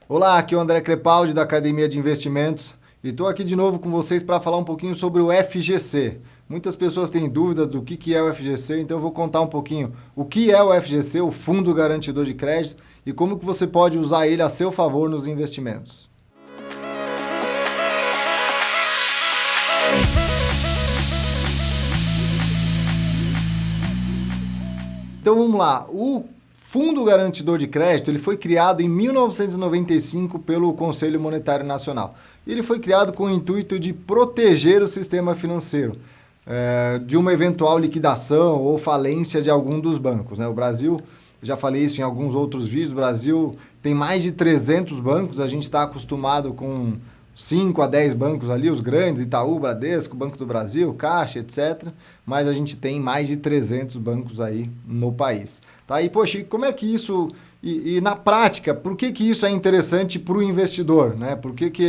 Olá, aqui é o André Crepaldi da Academia de Investimentos e estou aqui de novo com vocês para falar um pouquinho sobre o FGC. Muitas pessoas têm dúvidas do que é o FGC, então eu vou contar um pouquinho o que é o FGC, o Fundo Garantidor de Crédito, e como que você pode usar ele a seu favor nos investimentos. Então vamos lá, o Fundo Garantidor de Crédito ele foi criado em 1995 pelo Conselho Monetário Nacional. Ele foi criado com o intuito de proteger o sistema financeiro de uma eventual liquidação ou falência de algum dos bancos, né? O Brasil, já falei isso em alguns outros vídeos, o Brasil tem mais de 300 bancos, a gente está acostumado com 5 a 10 bancos ali, os grandes, Itaú, Bradesco, Banco do Brasil, Caixa, etc. Mas a gente tem mais de 300 bancos aí no país. Tá? E, poxa, como é que isso... E na prática, por que isso é interessante para o investidor? Né? Por que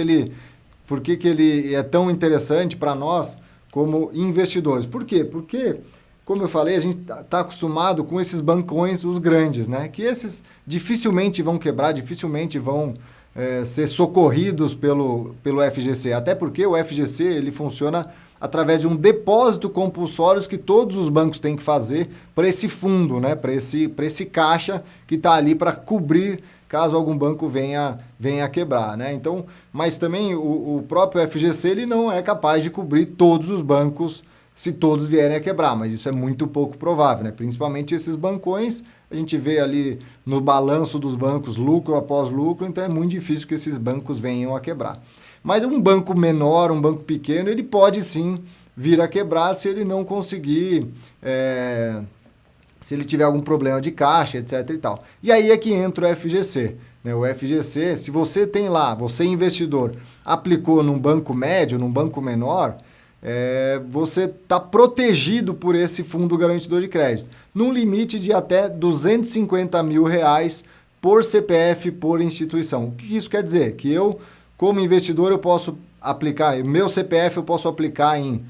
ele é tão interessante para nós como investidores? Por quê? Porque, como eu falei, a gente está acostumado com esses bancões, os grandes, né? Que esses dificilmente vão quebrar, dificilmente vão... ser socorridos pelo FGC, até porque o FGC ele funciona através de um depósito compulsório que todos os bancos têm que fazer para esse fundo, né? Para esse caixa que está ali para cobrir caso algum banco venha a quebrar, né? Então, mas também o próprio FGC ele não é capaz de cobrir todos os bancos se todos vierem a quebrar, mas isso é muito pouco provável, né? Principalmente esses bancões, a gente vê ali no balanço dos bancos lucro após lucro, então é muito difícil que esses bancos venham a quebrar. Mas um banco menor, um banco pequeno, ele pode sim vir a quebrar se ele não conseguir, se ele tiver algum problema de caixa, etc e tal. E aí é que entra o FGC. Né? O FGC, se você tem lá, você investidor, aplicou num banco médio, num banco menor, você está protegido por esse fundo garantidor de crédito, num limite de até R$250 mil por CPF por instituição. O que isso quer dizer? Que eu, como investidor, eu posso aplicar, meu CPF eu posso aplicar em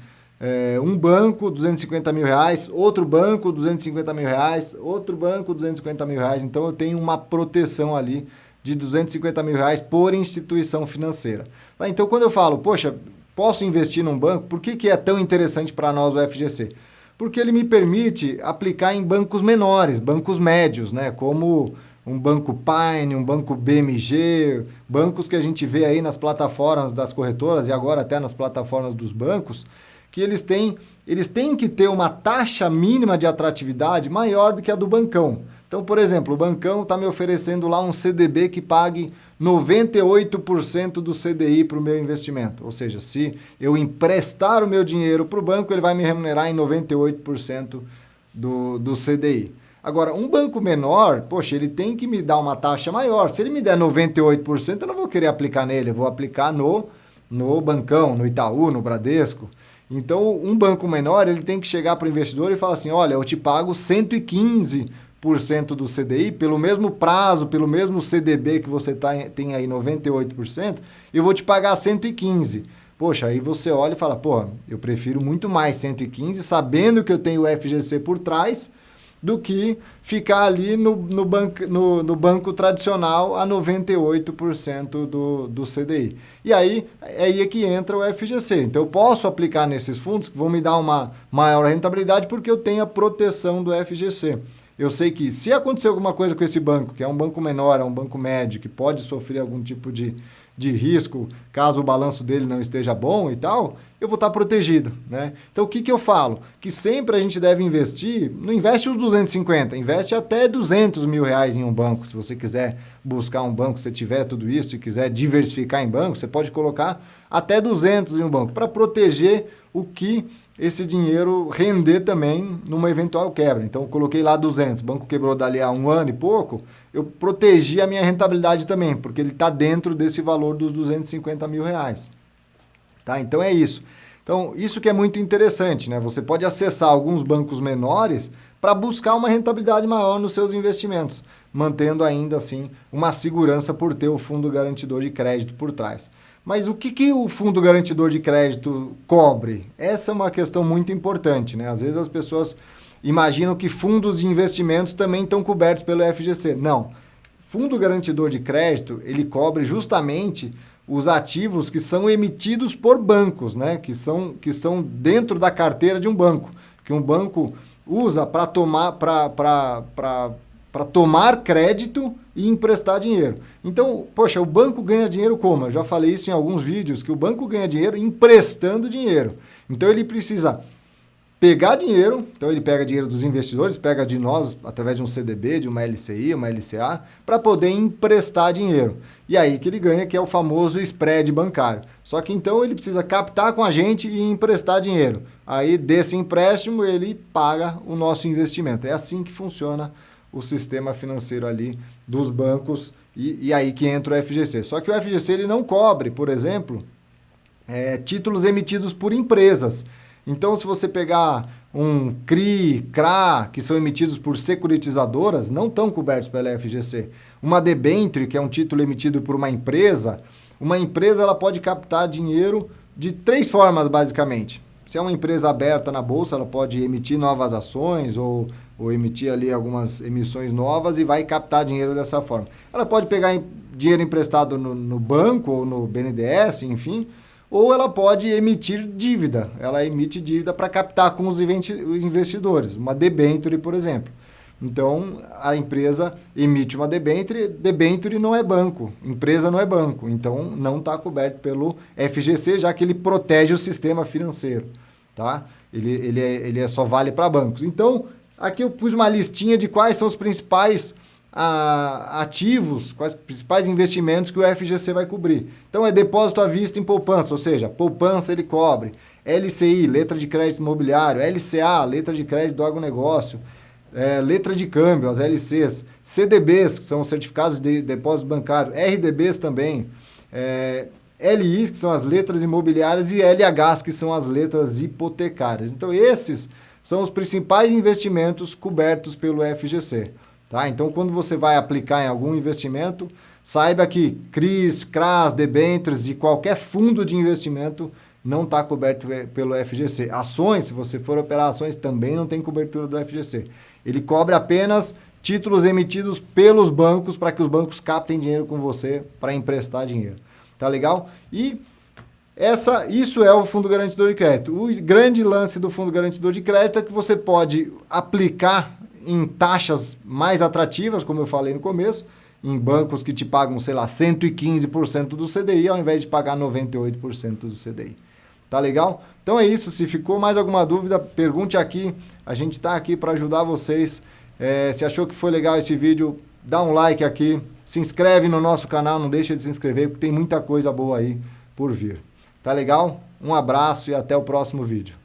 um banco, R$250 mil, outro banco, R$250 mil, outro banco, R$250 mil. Então eu tenho uma proteção ali de R$250 mil por instituição financeira. Então quando eu falo, poxa, posso investir num banco? Por que é tão interessante para nós o FGC? Porque ele me permite aplicar em bancos menores, bancos médios, né? Como um banco Pine, um banco BMG, bancos que a gente vê aí nas plataformas das corretoras e agora até nas plataformas dos bancos, que eles têm que ter uma taxa mínima de atratividade maior do que a do bancão. Então, por exemplo, o bancão está me oferecendo lá um CDB que pague 98% do CDI para o meu investimento. Ou seja, se eu emprestar o meu dinheiro para o banco, ele vai me remunerar em 98% do CDI. Agora, um banco menor, poxa, ele tem que me dar uma taxa maior. Se ele me der 98%, eu não vou querer aplicar nele, eu vou aplicar no bancão, no Itaú, no Bradesco. Então, um banco menor, ele tem que chegar para o investidor e falar assim, olha, eu te pago 115% do CDI, pelo mesmo prazo, pelo mesmo CDB que você tem aí 98%, eu vou te pagar 115%. Poxa, aí você olha e fala, pô, eu prefiro muito mais 115, sabendo que eu tenho o FGC por trás, do que ficar ali no banco tradicional a 98% do CDI. E aí é que entra o FGC. Então eu posso aplicar nesses fundos que vão me dar uma maior rentabilidade porque eu tenho a proteção do FGC. Eu sei que se acontecer alguma coisa com esse banco, que é um banco menor, é um banco médio, que pode sofrer algum tipo de risco, caso o balanço dele não esteja bom e tal, eu vou estar protegido, né? Então, o que eu falo? Que sempre a gente deve investir, não investe os 250, investe até R$200 mil em um banco. Se você quiser buscar um banco, se tiver tudo isso e quiser diversificar em banco, você pode colocar até 200 em um banco, para proteger o que esse dinheiro render também numa eventual quebra. Então, eu coloquei lá 200, o banco quebrou dali a um ano e pouco, eu protegi a minha rentabilidade também, porque ele está dentro desse valor dos R$250 mil. Tá? Então, é isso. Então, isso que é muito interessante, né? Você pode acessar alguns bancos menores para buscar uma rentabilidade maior nos seus investimentos, mantendo ainda assim uma segurança por ter o fundo garantidor de crédito por trás. Mas o que o fundo garantidor de crédito cobre? Essa é uma questão muito importante, né? Às vezes as pessoas imaginam que fundos de investimentos também estão cobertos pelo FGC. Não. fundo garantidor de crédito, ele cobre justamente os ativos que são emitidos por bancos, né? Que são dentro da carteira de um banco, que um banco usa para tomar crédito e emprestar dinheiro. Então, poxa, o banco ganha dinheiro como? Eu já falei isso em alguns vídeos, que o banco ganha dinheiro emprestando dinheiro. Então, ele precisa pegar dinheiro, então ele pega dinheiro dos investidores, pega de nós através de um CDB, de uma LCI, uma LCA, para poder emprestar dinheiro. E aí que ele ganha, que é o famoso spread bancário. Só que então ele precisa captar com a gente e emprestar dinheiro. Aí desse empréstimo ele paga o nosso investimento. É assim que funciona o sistema financeiro ali dos bancos e aí que entra o FGC. Só que o FGC ele não cobre, por exemplo, títulos emitidos por empresas. Então, se você pegar um CRI, CRA, que são emitidos por securitizadoras, não estão cobertos pela FGC. Uma debênture, que é um título emitido por uma empresa ela pode captar dinheiro de 3 formas, basicamente. Se é uma empresa aberta na bolsa, ela pode emitir novas ações ou emitir ali algumas emissões novas e vai captar dinheiro dessa forma. Ela pode pegar dinheiro emprestado no banco ou no BNDES, enfim, ou ela pode emitir dívida. Ela emite dívida para captar com os investidores, uma debênture, por exemplo. Então, a empresa emite uma debênture não é banco, empresa não é banco, então não está coberto pelo FGC, já que ele protege o sistema financeiro, tá? Ele só vale para bancos. Então, aqui eu pus uma listinha de quais são os principais ativos, quais os principais investimentos que o FGC vai cobrir. Então, é depósito à vista em poupança, ou seja, poupança ele cobre, LCI, letra de crédito imobiliário, LCA, letra de crédito do agronegócio, letra de câmbio, as LCs, CDBs, que são os certificados de depósito bancário, RDBs também, LIs, que são as letras imobiliárias, e LHs, que são as letras hipotecárias. Então, esses são os principais investimentos cobertos pelo FGC. Tá? Então, quando você vai aplicar em algum investimento, saiba que CRIs, CRAs, debêntures de qualquer fundo de investimento não está coberto pelo FGC. Ações, se você for operar ações, também não tem cobertura do FGC. Ele cobre apenas títulos emitidos pelos bancos para que os bancos captem dinheiro com você para emprestar dinheiro. Tá legal? E isso é o Fundo Garantidor de Crédito. O grande lance do Fundo Garantidor de Crédito é que você pode aplicar em taxas mais atrativas, como eu falei no começo, em bancos que te pagam, sei lá, 115% do CDI, ao invés de pagar 98% do CDI. Tá legal? Então é isso. Se ficou mais alguma dúvida, pergunte aqui. A gente está aqui para ajudar vocês. Se achou que foi legal esse vídeo, dá um like aqui. Se inscreve no nosso canal, não deixa de se inscrever, porque tem muita coisa boa aí por vir. Tá legal? Um abraço e até o próximo vídeo.